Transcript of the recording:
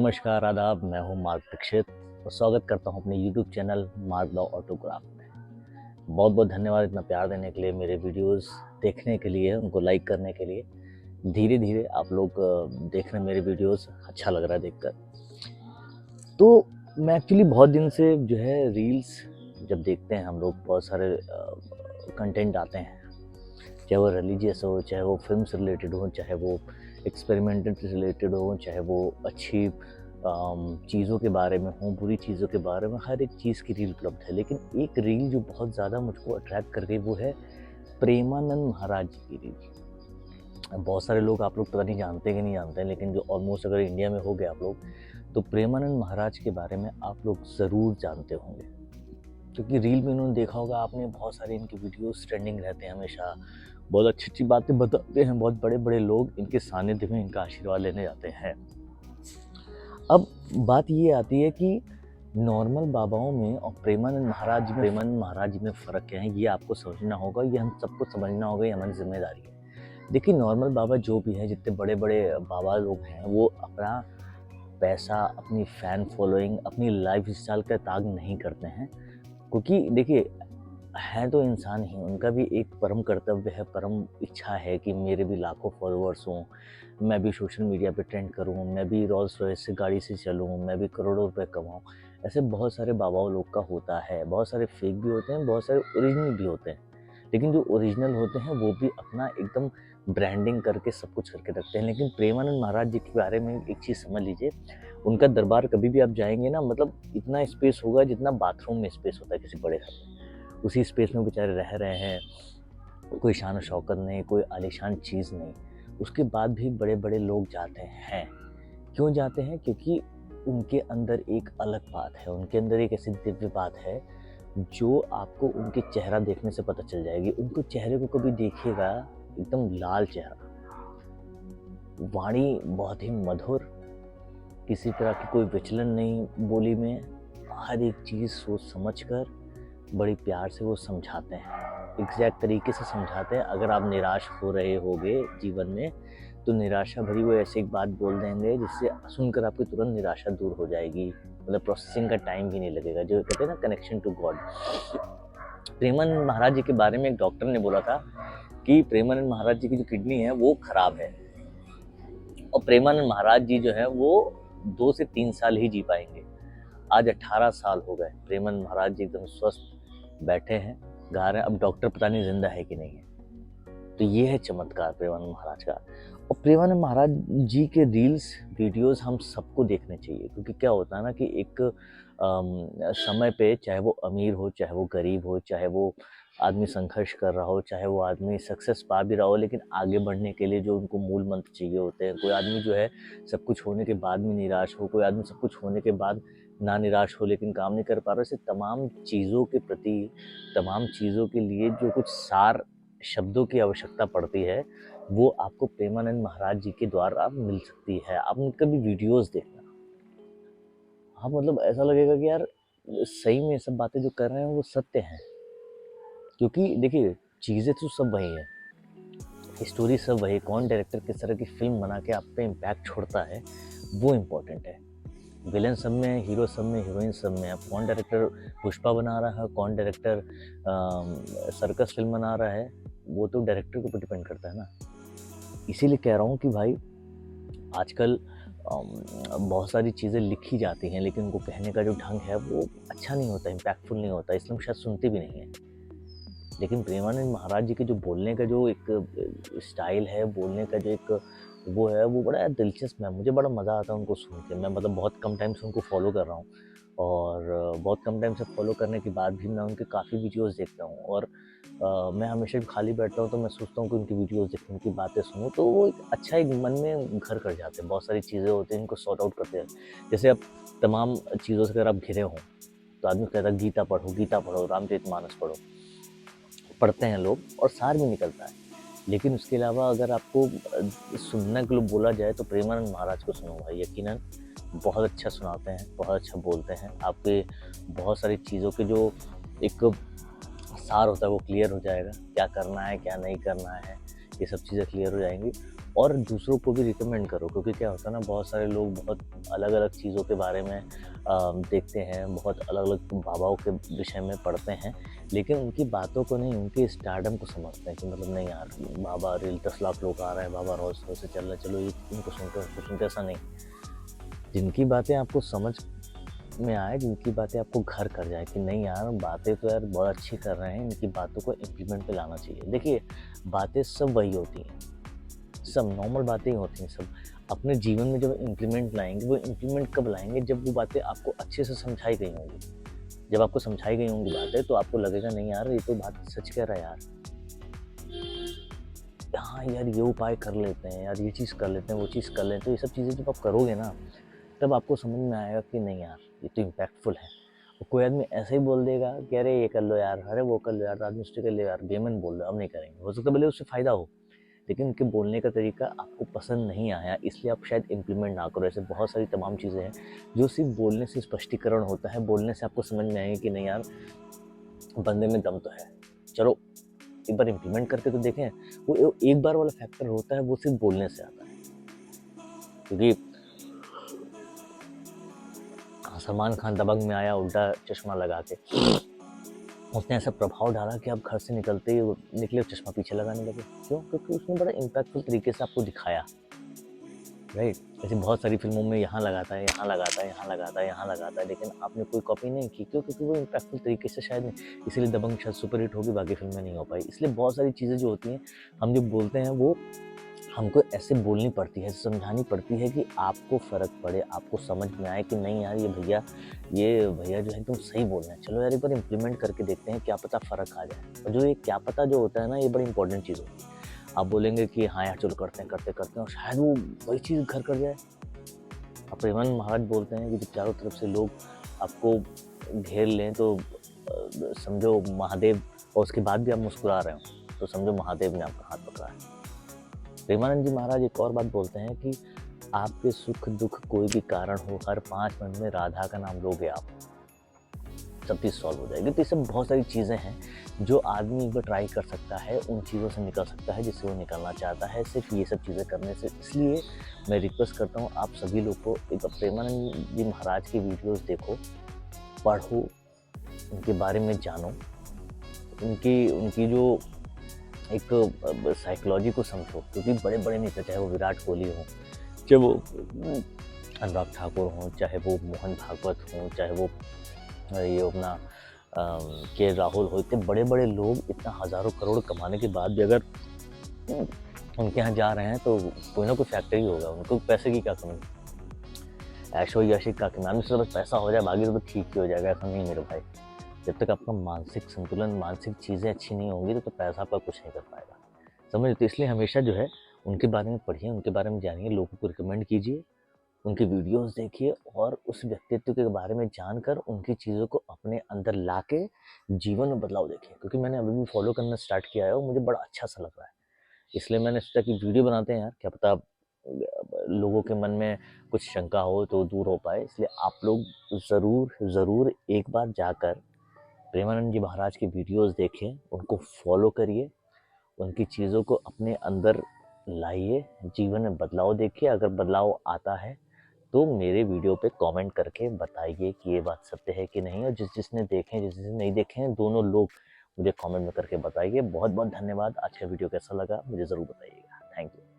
नमस्कार, आदाब। मैं हूं मार्ग दीक्षित और स्वागत करता हूं अपने YouTube चैनल मार्ग द ऑटोग्राफ में। बहुत बहुत धन्यवाद इतना प्यार देने के लिए, मेरे वीडियोस देखने के लिए, उनको लाइक करने के लिए। धीरे धीरे आप लोग देख रहे हैं मेरे वीडियोस, अच्छा लग रहा है देखकर। तो मैं एक्चुअली बहुत दिन से जो है रील्स जब देखते हैं हम लोग, बहुत सारे कंटेंट आते हैं, चाहे वो रिलीजियस हो, चाहे वो फिल्म से रिलेटेड हो, चाहे वो एक्सपेरिमेंटल से रिलेटेड हो, चाहे वो अच्छी चीज़ों के बारे में हो, बुरी चीज़ों के बारे में, हर एक चीज़ की रील उपलब्ध है। लेकिन एक रील जो बहुत ज़्यादा मुझको अट्रैक्ट कर गई वो है प्रेमानंद महाराज जी की रील। बहुत सारे लोग, आप लोग पता नहीं जानते कि नहीं जानते हैं, लेकिन जो ऑलमोस्ट अगर इंडिया में हो गए आप लोग, तो प्रेमानंद महाराज के बारे में आप लोग ज़रूर जानते होंगे, क्योंकि रील में उन्होंने देखा होगा आपने, बहुत सारे इनके वीडियोस ट्रेंडिंग रहते हैं हमेशा। बहुत अच्छी अच्छी बातें बताते हैं, बहुत बड़े बड़े लोग इनके सानिध्य में इनका आशीर्वाद लेने जाते हैं। अब बात ये आती है कि नॉर्मल बाबाओं में और प्रेमानंद महाराज जी में फ़र्क क्या है, ये आपको समझना होगा, ये हम सबको समझना होगा, ये हमारी जिम्मेदारी है। देखिए, नॉर्मल बाबा जो भी हैं, जितने बड़े बड़े बाबा लोग हैं, वो अपना पैसा, अपनी फ़ैन फॉलोइंग, अपनी लाइफ स्टाइल का त्याग नहीं करते हैं, क्योंकि देखिए हैं तो इंसान ही, उनका भी एक परम कर्तव्य है, परम इच्छा है कि मेरे भी लाखों फॉलोअर्स हों, मैं भी सोशल मीडिया पे ट्रेंड करूं, मैं भी रोल्स रॉयस से गाड़ी से चलूं, मैं भी करोड़ों रुपए कमाऊं। ऐसे बहुत सारे बाबाओं लोग का होता है, बहुत सारे फेक भी होते हैं, बहुत सारे ओरिजिनल भी होते हैं। लेकिन जो ओरिजिनल होते हैं वो भी अपना एकदम ब्रांडिंग करके सब कुछ करके रखते हैं। लेकिन प्रेमानंद महाराज जी के बारे में एक चीज़ समझ लीजिए, उनका दरबार कभी भी आप जाएंगे ना, मतलब इतना स्पेस होगा जितना बाथरूम में स्पेस होता है किसी बड़े घर में, उसी स्पेस में बेचारे रह रहे हैं। कोई शान और शौकत नहीं, कोई आलीशान चीज़ नहीं। उसके बाद भी बड़े बड़े लोग जाते हैं। क्यों जाते हैं? क्योंकि उनके अंदर एक अलग बात है, उनके अंदर एक ऐसी दिव्य बात है जो आपको उनके चेहरा देखने से पता चल जाएगी। उनको चेहरे को कभी देखिएगा, एकदम लाल चेहरा, वाणी बहुत ही मधुर, किसी तरह की कोई विचलन नहीं बोली में, हर एक चीज़ सोच समझ कर बड़ी प्यार से वो समझाते हैं, एग्जैक्ट तरीके से समझाते हैं। अगर आप निराश हो रहे होगे जीवन में, तो निराशा भरी वो ऐसे एक बात बोल देंगे जिससे सुनकर आपकी तुरंत निराशा दूर हो जाएगी, मतलब प्रोसेसिंग का टाइम भी नहीं लगेगा, जो कहते हैं ना connection to God. Premanand Maharaj जी के बारे में एक डॉक्टर ने बोला था कि प्रेमानंद महाराज जी की जो किडनी है वो खराब है, और प्रेमानंद महाराज जी जो है वो 2 से 3 साल ही जी पाएंगे। आज 18 साल हो गए, प्रेमानंद महाराज जी एकदम स्वस्थ बैठे हैं, गा रहे हैं। अब डॉक्टर पता नहीं जिंदा है कि नहीं है। तो ये है चमत्कार प्रेमानंद महाराज का। और प्रेमानंद महाराज जी के रील्स वीडियोस हम सबको देखने चाहिए, क्योंकि क्या होता है ना कि एक समय पे, चाहे वो अमीर हो, चाहे वो गरीब हो, चाहे वो आदमी संघर्ष कर रहा हो, चाहे वो आदमी सक्सेस पा भी रहा हो, लेकिन आगे बढ़ने के लिए जो उनको मूल मंत्र चाहिए होते हैं। कोई आदमी जो है सब कुछ होने के बाद भी निराश हो, कोई आदमी सब कुछ होने के बाद ना निराश हो लेकिन काम नहीं कर पा रहा। ऐसे तमाम चीज़ों के प्रति, तमाम चीज़ों के लिए जो कुछ सार शब्दों की आवश्यकता पड़ती है, वो आपको प्रेमानंद महाराज जी के द्वारा मिल सकती है। आप उनका भी वीडियोस देखना, हाँ, मतलब ऐसा लगेगा कि यार सही में सब बातें जो कर रहे हैं वो सत्य हैं। क्योंकि देखिए, चीज़ें तो सब वही है, स्टोरी सब वही, कौन डायरेक्टर किस तरह की फिल्म बना के आप पे इम्पैक्ट छोड़ता है वो इम्पोर्टेंट है। विलन सब में, हीरो सब में, हीरोइन सब में। अब कौन डायरेक्टर पुष्पा बना रहा है, कौन डायरेक्टर सर्कस फिल्म बना रहा है, वो तो डायरेक्टर के ऊपर डिपेंड करता है ना। इसीलिए कह रहा हूँ कि भाई आजकल बहुत सारी चीज़ें लिखी जाती हैं, लेकिन उनको कहने का जो ढंग है वो अच्छा नहीं होता, इम्पैक्टफुल नहीं होता, इसलिए हम शायद सुनते भी नहीं हैं। लेकिन प्रेमानंद महाराज जी के जो बोलने का जो एक स्टाइल है, बोलने का जो एक वो है, वो बड़ा दिलचस्प है। मुझे बड़ा मज़ा आता है उनको सुन के। मैं मतलब बहुत कम टाइम से उनको फॉलो कर रहा हूँ, और बहुत कम टाइम से फॉलो करने के बाद भी मैं उनके काफ़ी वीडियोस देखता हूँ। और मैं हमेशा भी खाली बैठता हूँ तो मैं सोचता हूँ कि उनकी वीडियोस देखूँ, उनकी बातें सुनूँ, तो वो एक अच्छा एक मन में घर कर जाते हैं। बहुत सारी चीज़ें होती हैं, इनको सॉर्ट आउट करते हैं। जैसे अब तमाम चीज़ों से अगर आप घिरे हों, तो आदमी कहता है गीता पढ़ो, रामचरितमानस पढ़ो, पढ़ते हैं लोग और सार भी निकलता है। लेकिन उसके अलावा अगर आपको सुनने के लिए बोला जाए तो प्रेमानंद महाराज को सुनो भाई, यकीनन बहुत अच्छा सुनाते हैं, बहुत अच्छा बोलते हैं। आपके बहुत सारी चीज़ों के जो एक सार होता है वो क्लियर हो जाएगा, क्या करना है क्या नहीं करना है, ये सब चीज़ें क्लियर हो जाएंगी। और दूसरों को भी रिकमेंड करो, क्योंकि क्या होता है ना, बहुत सारे लोग बहुत अलग-अलग चीज़ों के बारे में देखते हैं, बहुत अलग-अलग बाबाओं के विषय में पढ़ते हैं, लेकिन उनकी बातों को नहीं, उनके स्टारडम को समझते हैं कि मतलब नहीं यार, बाबा रील 10 लाख लोग आ रहे हैं, बाबा रोज़-रोज़ से चल रहे हैं, चलो ये इनको सुनते हैं, उसको सुनते हैं, ऐसा नहीं। जिनकी बातें आपको समझ में आए, जिनकी बातें आपको घर कर जाए कि नहीं यार, बातें तो यार बहुत अच्छी कर रहे हैं, इनकी बातों को इम्प्लीमेंट पे लाना चाहिए। देखिए, बातें सब वही होती हैं, सब नॉर्मल बातें ही होती हैं सब। अपने जीवन में जब इम्प्लीमेंट लाएँगे, वो इम्प्लीमेंट कब लाएँगे, जब वो बातें आपको अच्छे से समझाई गई होंगी। जब आपको समझाई गई होंगी बातें, तो आपको लगेगा नहीं यार, ये तो बात सच कह रहा है यार। हाँ यार, ये उपाय कर लेते हैं यार, ये चीज़ कर लेते हैं, वो चीज़ कर लेते हैं। तो ये सब चीज़ें जब आप करोगे ना, तब आपको समझ में आएगा कि नहीं यार, ये तो इम्पैक्टफुल है। और कोई आदमी ऐसे ही बोल देगा कि अरे ये कर लो यार, अरे वो कर लो यार, राजमिस्त्री कर लो यार, बेमन बोल रहे हो, अब नहीं करेंगे। हो सकता है भले उससे फ़ायदा हो, लेकिन उनके बोलने का तरीका आपको पसंद नहीं आया, इसलिए आप शायद इम्प्लीमेंट ना करो। ऐसे बहुत सारी तमाम चीज़ें हैं जो सिर्फ बोलने से स्पष्टीकरण होता है, बोलने से आपको समझ में आएगी कि नहीं यार, बंदे में दम तो है। चलो एक बार इम्प्लीमेंट करके तो देखें। वो एक बार वाला फैक्टर होता है, वो सिर्फ बोलने से आता है। क्योंकि सलमान खान दबंग में आया उल्टा चश्मा लगा के, उसने ऐसा प्रभाव डाला कि आप घर से निकलते ही निकले चश्मा पीछे लगाने लगे। क्यों? क्योंकि उसने बड़ा इम्पैक्टफुल तरीके से आपको दिखाया, राइट? ऐसी बहुत सारी फिल्मों में यहाँ लगाता है, यहाँ लगाता है, यहाँ लगाता है, यहाँ लगाता है, लेकिन आपने कोई कॉपी नहीं की। क्यों? क्योंकि वो इम्पैक्टफुल तरीके से शायद नहीं, इसीलिए दबंग शायद सुपर हिट होगी, बाकी फिल्में नहीं हो पाई। इसलिए बहुत सारी चीज़ें जो होती हैं, हम जो बोलते हैं वो हमको ऐसे बोलनी पड़ती है, समझानी पड़ती है कि आपको फ़र्क पड़े, आपको समझ में आए कि नहीं यार, ये भैया जो है एकदम सही बोल रहे हैं। चलो यार, एक बार इम्प्लीमेंट करके देखते हैं, क्या पता फ़र्क आ जाए। और जो ये क्या पता जो होता है ना, ये बड़ी इंपॉर्टेंट चीज़ होती है। आप बोलेंगे कि हाँ यार, चलो करते हैं, करते हैं, और शायद वो वही चीज़ घर कर जाए। अब प्रेमानंद महाराज बोलते हैं कि जब चारों तरफ से लोग आपको घेर लें, तो समझो महादेव, और उसके बाद भी आप मुस्कुरा रहे हो, तो समझो महादेव ने आपका हाथ पकड़ा है। प्रेमानंद जी महाराज एक और बात बोलते हैं कि आपके सुख दुख कोई भी कारण हो, हर 5 मिनट में राधा का नाम लोगे आप, सब चीज़ सॉल्व हो जाएगी। तो ये सब बहुत सारी चीज़ें हैं जो आदमी एक बार ट्राई कर सकता है, उन चीज़ों से निकल सकता है जिससे वो निकलना चाहता है, सिर्फ ये सब चीज़ें करने से। इसलिए मैं रिक्वेस्ट करता हूँ आप सभी लोग को, एक बार प्रेमानंद जी महाराज की वीडियोज़ देखो, पढ़ो, उनके बारे में जानो, उनकी उनकी जो एक साइकोलॉजी को समझो। क्योंकि बड़े-बड़े नेता, चाहे वो विराट कोहली हों, चाहे वो अनुराग ठाकुर हों, चाहे वो मोहन भागवत हों, चाहे वो ये अपना के राहुल हो, इतने बड़े-बड़े लोग इतना हज़ारों करोड़ कमाने के बाद भी अगर उनके यहाँ जा रहे हैं, तो कोई ना कोई फैक्टर ही होगा, उनको पैसे की क्या कमी है, ऐशो-ऐशी का कमी, आदमी से बस पैसा हो जाए, बाकी सब तो ठीक ही हो जाएगा। ऐसा नहीं मेरे भाई, जब तक आपका मानसिक संतुलन, मानसिक चीज़ें अच्छी नहीं होंगी, तो पैसा आपका कुछ नहीं कर पाएगा, समझ। तो इसलिए हमेशा जो है उनके बारे में पढ़िए, उनके बारे में जानिए, लोगों को रिकमेंड कीजिए, उनकी वीडियोस देखिए, और उस व्यक्तित्व के बारे में जानकर उनकी चीज़ों को अपने अंदर लाके जीवन में बदलाव देखिए। क्योंकि मैंने अभी भी फॉलो करना स्टार्ट किया है और मुझे बड़ा अच्छा सा लग रहा है, इसलिए मैंने सोचा कि वीडियो बनाते हैं यार, क्या पता लोगों के मन में कुछ शंका हो तो दूर हो पाए। इसलिए आप लोग ज़रूर ज़रूर एक बार जाकर प्रेमानंद जी महाराज की वीडियोस देखें, उनको फॉलो करिए, उनकी चीज़ों को अपने अंदर लाइए, जीवन में बदलाव देखिए। अगर बदलाव आता है तो मेरे वीडियो पे कमेंट करके बताइए कि ये बात सत्य है कि नहीं, और जिसने देखे हैं, जिसने नहीं देखे हैं, दोनों लोग मुझे कमेंट में करके बताइए। बहुत बहुत धन्यवाद। आज का वीडियो कैसा लगा मुझे ज़रूर बताइएगा। Thank you.